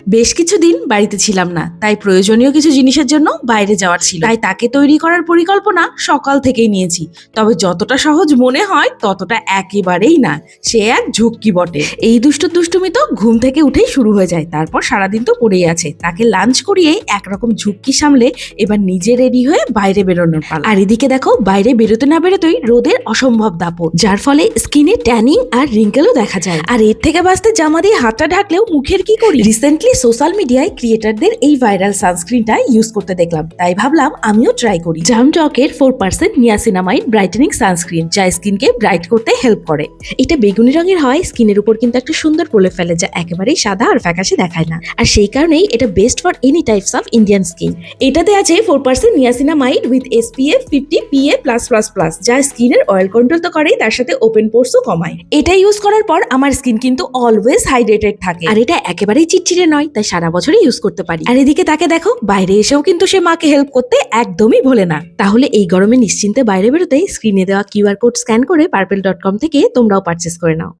বেশ কিছুদিন বাড়িতে ছিলাম না, তাই প্রয়োজনীয় কিছু জিনিসের জন্য বাইরে যাওয়ার ছিল, তাই তাকে তৈরি করার পরিকল্পনা সকাল থেকেই নিয়েছি। তবে যতটা সহজ মনে হয় ততটা একেবারেই না। সে এক ঝক্কি বটে। এই দুষ্টুমি তো ঘুম থেকে উঠেই শুরু হয়ে যায়, তারপর সারাদিন তো পড়েই আছে। তাকে লাঞ্চ করিয়ে একরকম ঝুঁকি সামলে এবার নিজে রেডি হয়ে বাইরে বেরোনোর পালা। আর এদিকে দেখো, বাইরে বেরোতে না বেরোতেই রোদের অসম্ভব দাপট, যার ফলে স্কিনে ট্যানিং আর রিঙ্কেলও দেখা যায়। আর এর থেকে বাঁচতে জামা দিয়ে হাতটা ঢাকলেও মুখের কি করি? রিসেন্টলি সোশ্যাল মিডিয়ায় ক্রিয়েটারদের এই ভাইরাল সানস্ক্রিনটা ইউজ করতে দেখলাম, তাই ভাবলাম আমিও ট্রাই করি। জামডকের 4% নিয়াসিনামাইড ব্রাইটেনিং সানস্ক্রিন, যা স্কিনকে ব্রাইট করতে হেল্প করে। এটা বেগুনি রঙের হয়, স্কিনের উপর কিন্তু একটা সুন্দর প্রলেপ ফেলে, যা একেবারেই সাদা আর ফ্যাকাশে দেখায় না। আর সেই কারণেই এটা best for any types of Indian skin. এটাতে আছে 4% নিয়াসিনামাইড উইথ SPF 50 PA+++, যা স্কিনের অয়েল কন্ট্রোল তো করেই, তার সাথে ওপেন পোরসও কমায়। এটা ইউজ করার পর আমার স্কিন কিন্তু অলওয়েজ হাইড্রেটেড থাকে, আর এটা একেবারেই চিটচিটে নয়, তাই সারা বছরই ইউজ করতে পারি। আর এদিকে তাকে দেখো, বাইরে এসেও কিন্তু সে মাকে হেল্প করতে একদমই ভোলে না। তাহলে এই গরমে নিশ্চিন্তে বাইরে বেরোতে স্ক্রিনে দেওয়া QR কোড স্ক্যান করে purple.com থেকে তোমরাও পারচেস করে নাও।